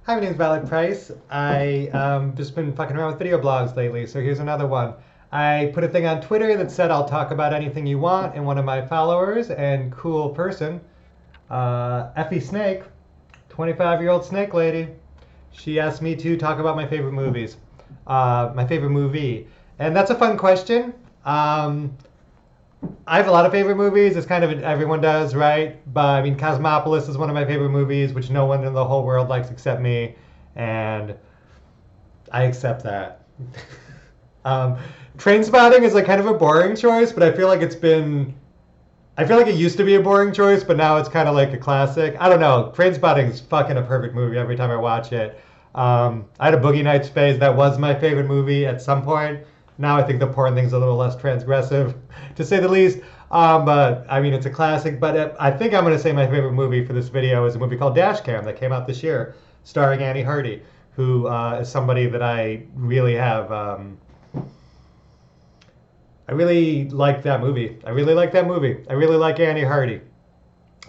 Hi, my name's Valid Price. I just been fucking around with video blogs lately, so here's another one. I put a thing on Twitter that said I'll talk about anything you want, and one of my followers and cool person, Effie Snake, 25-year-old snake lady, she asked me to talk about my favorite movies, my favorite movie, and that's a fun question. I have a lot of favorite movies. It's kind of everyone does, right? But I mean, Cosmopolis is one of my favorite movies, which no one in the whole world likes except me, and I accept that. um, Trainspotting is like kind of a boring choice, but I feel like it's been. I feel like it used to be a boring choice, but now it's kind of like a classic. I don't know. Trainspotting is fucking a perfect movie every time I watch it. I had a Boogie Nights phase that was my favorite movie at some point. Now I think the porn thing's a little less transgressive, to say the least. But I mean, it's a classic. But I think I'm going to say my favorite movie for this video is a movie called Dashcam that came out this year, starring Annie Hardy, who is somebody that I really have. I really like that movie. I really like that movie. I really like Annie Hardy.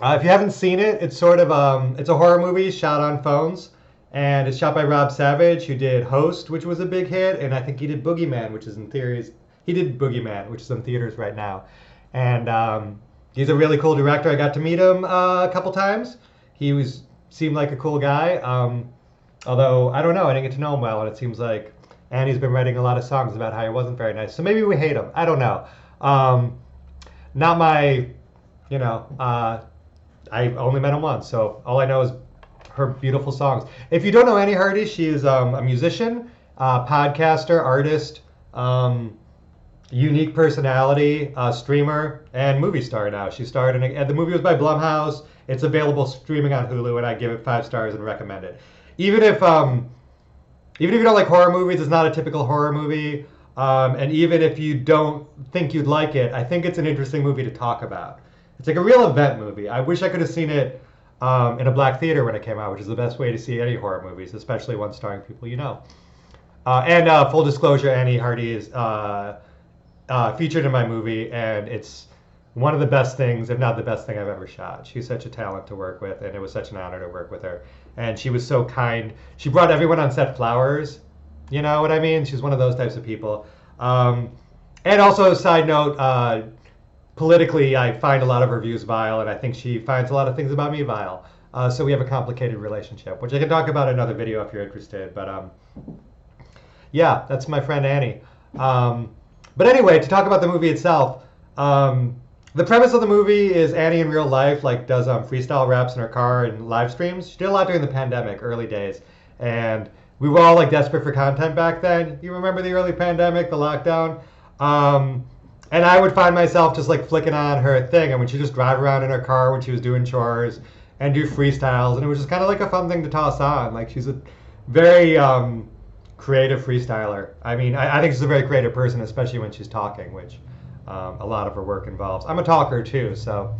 If you haven't seen it, it's sort of it's a horror movie shot on phones, and it's shot by Rob Savage, who did Host, which was a big hit, and I think he did Boogeyman, which is in theories. He did Boogeyman, which is in theaters right now, and he's a really cool director. I got to meet him a couple times. He was seemed like a cool guy. Although I don't know, I didn't get to know him well, and it seems like Annie's been writing a lot of songs about how he wasn't very nice. So maybe we hate him. I don't know. Um, Not my, you know. I only met him once, so all I know is her beautiful songs. If you don't know Annie Hardy, she's a musician, podcaster, artist, unique personality, streamer, and movie star now. She starred in and the movie was by Blumhouse. It's available streaming on Hulu, and I give it 5 stars and recommend it. Even if even if you don't like horror movies, it's not a typical horror movie. And even if you don't think you'd like it, I think it's an interesting movie to talk about. It's like a real event movie. I wish I could have seen it in a black theater when it came out, which is the best way to see any horror movies, especially ones starring people you know. And full disclosure, Annie Hardy is featured in my movie, and it's one of the best things, if not the best thing I've ever shot. She's such a talent to work with, and it was such an honor to work with her. And she was so kind. She brought everyone on set flowers. You know what I mean? She's one of those types of people. And also, side note, politically, I find a lot of her views vile, and I think she finds a lot of things about me vile. So we have a complicated relationship, which I can talk about in another video if you're interested. But yeah, that's my friend Annie. But anyway, to talk about the movie itself, the premise of the movie is Annie in real life, like, does freestyle raps in her car and live streams. She did a lot during the pandemic, early days, and we were all like desperate for content back then. You remember the early pandemic, the lockdown? And I would find myself just like flicking on her thing, and when she just drive around in her car when she was doing chores and do freestyles, and it was just kind of like a fun thing to toss on. Like, she's a very creative freestyler. I mean, I think she's a very creative person, especially when she's talking, which a lot of her work involves. I'm a talker too, so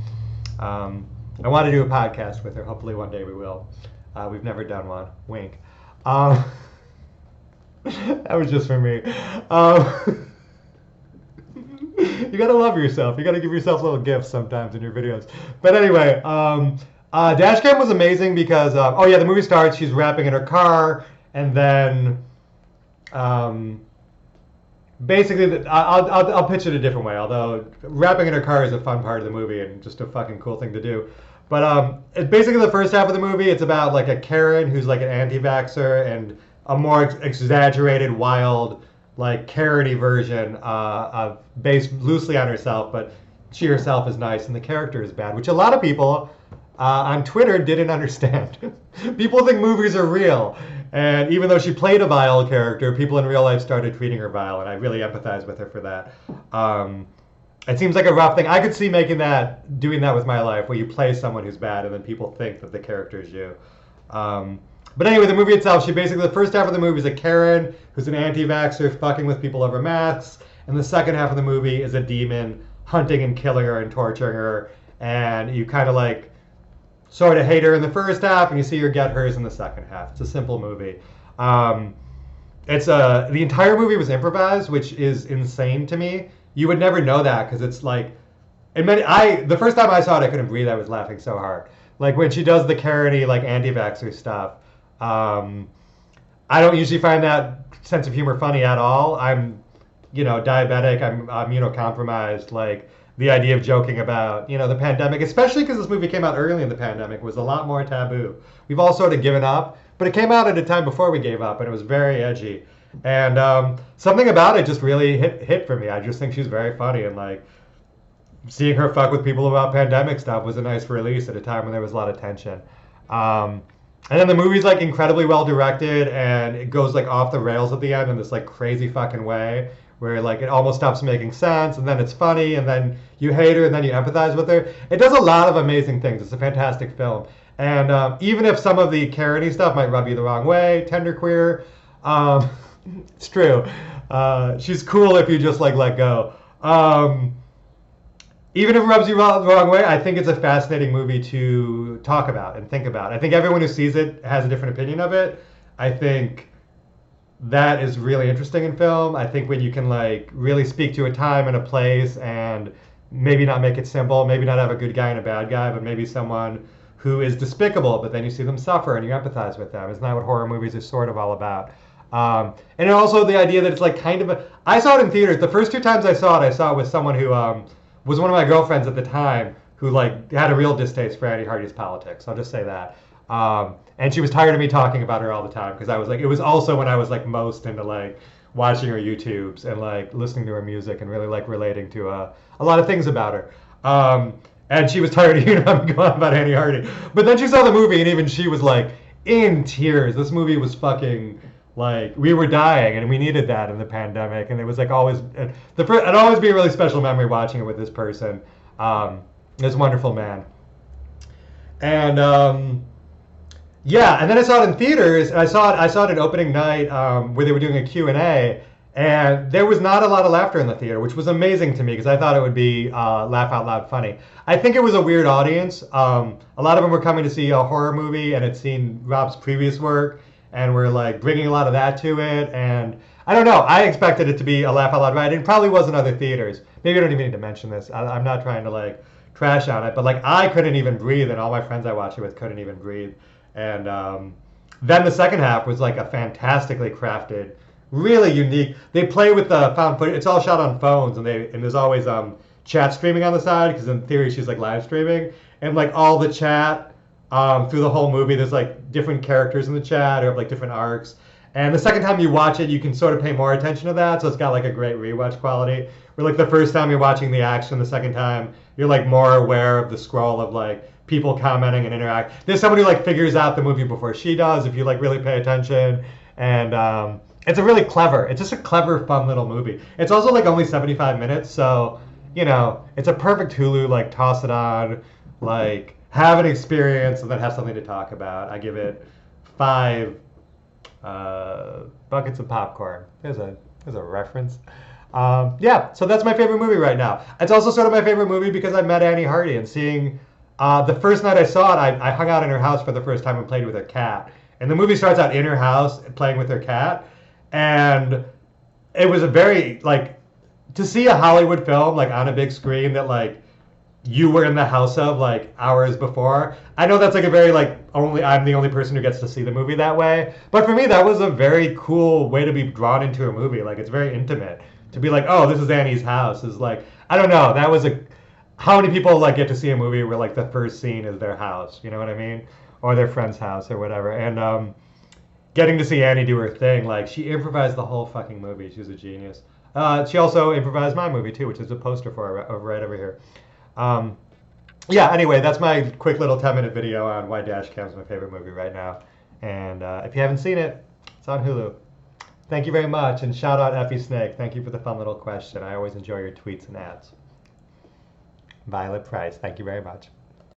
I want to do a podcast with her. Hopefully one day we will. We've never done one. Wink. That was just for me. You gotta love yourself. You gotta give yourself little gifts sometimes in your videos. But anyway, Dashcam was amazing because oh yeah, the movie starts. She's rapping in her car, and then basically, I'll pitch it a different way. Although rapping in her car is a fun part of the movie and just a fucking cool thing to do. But it's basically the first half of the movie. It's about like a Karen who's like an anti-vaxxer and a more exaggerated, wild, like Karen-y version of based loosely on herself, but she herself is nice and the character is bad, which a lot of people on Twitter didn't understand. People think movies are real, and even though she played a vile character, people in real life started treating her vile, and I really empathize with her for that. It seems like a rough thing. I could see doing that with my life, where you play someone who's bad, and then people think that the character is you. But anyway, the movie itself, the first half of the movie is a Karen who's an anti-vaxxer fucking with people over masks, and the second half of the movie is a demon hunting and killing her and torturing her, and you kind of like sort of hate her in the first half, and you see her get hers in the second half. It's a simple movie. The entire movie was improvised, which is insane to me. You would never know that because it's like, the first time I saw it, I couldn't breathe. I was laughing so hard. Like when she does the Karen-y, like anti-vaxxer stuff, Um, I don't usually find that sense of humor funny at all. I'm, diabetic. I'm immunocompromised. Like the idea of joking about, the pandemic, especially because this movie came out early in the pandemic, was a lot more taboo. We've all sort of given up, but it came out at a time before we gave up, and it was very edgy. And something about it just really hit for me. I just think she's very funny, and like seeing her fuck with people about pandemic stuff was a nice release at a time when there was a lot of tension. Um, and then the movie's like incredibly well directed, and it goes like off the rails at the end in this like crazy fucking way where like it almost stops making sense, and then it's funny, and then you hate her, and then you empathize with her. It does a lot of amazing things. It's a fantastic film, and even if some of the Karen-y stuff might rub you the wrong way, tenderqueer, um, it's true. She's cool if you just like let go. Even if it rubs you the wrong way, I think it's a fascinating movie to talk about and think about. I think everyone who sees it has a different opinion of it. I think that is really interesting in film. I think when you can like really speak to a time and a place and maybe not make it simple, maybe not have a good guy and a bad guy, but maybe someone who is despicable, but then you see them suffer and you empathize with them. Isn't that what horror movies are sort of all about? And also the idea that it's like kind of a. I saw it in theaters. The first two times I saw it with someone who was one of my girlfriends at the time who like had a real distaste for Annie Hardy's politics. I'll just say that. And she was tired of me talking about her all the time because I was like, it was also when I was like most into like watching her YouTubes and like listening to her music and really like relating to a lot of things about her. And she was tired of hearing me go on about Annie Hardy. But then she saw the movie and even she was like in tears. This movie was fucking like we were dying and we needed that in the pandemic. And it was like always it'd always be a really special memory watching it with this person, this wonderful man. And yeah, and then I saw it in theaters, and I saw it at opening night where they were doing a Q&A, and there was not a lot of laughter in the theater, which was amazing to me because I thought it would be laugh out loud funny. I think it was a weird audience. A lot of them were coming to see a horror movie and had seen Rob's previous work, and were like bringing a lot of that to it. And I don't know. I expected it to be a laugh out loud ride. It probably was in other theaters. Maybe I don't even need to mention this. I'm not trying to like trash on it, but like I couldn't even breathe, and all my friends I watched it with couldn't even breathe. And then the second half was like a fantastically crafted, really unique. They play with the found footage. It's all shot on phones, and there's always chat streaming on the side because in theory she's like live streaming, and like all the chat through the whole movie. There's like different characters in the chat or have like different arcs. And the second time you watch it, you can sort of pay more attention to that. So it's got like a great rewatch quality. Where like the first time you're watching the action, the second time you're like more aware of the scroll of like people commenting and interact. There's somebody who like figures out the movie before she does if you like really pay attention. And it's a really clever. It's just a clever, fun little movie. It's also like only 75 minutes, so it's a perfect Hulu like toss it on, like have an experience and then have something to talk about. I give it 5 buckets of popcorn. There's a reference. Yeah, so that's my favorite movie right now. It's also sort of my favorite movie because I met Annie Hardy and seeing the first night I saw it, I hung out in her house for the first time and played with her cat. And the movie starts out in her house playing with her cat. And it was a very, like, to see a Hollywood film, like, on a big screen that, like, you were in the house of, like, hours before. I know that's, like, a very, like, I'm the only person who gets to see the movie that way. But for me, that was a very cool way to be drawn into a movie. Like, it's very intimate. To be like, oh, this is Annie's house is like, I don't know. That was how many people like get to see a movie where like the first scene is their house, you know what I mean? Or their friend's house or whatever. And getting to see Annie do her thing, like she improvised the whole fucking movie. She was a genius. She also improvised my movie too, which is a poster for her right over here. Yeah, anyway, that's my quick little 10-minute video on why Dashcam is my favorite movie right now. And if you haven't seen it, it's on Hulu. Thank you very much, and shout out Effie Snake. Thank you for the fun little question. I always enjoy your tweets and ads. Violet Price, thank you very much.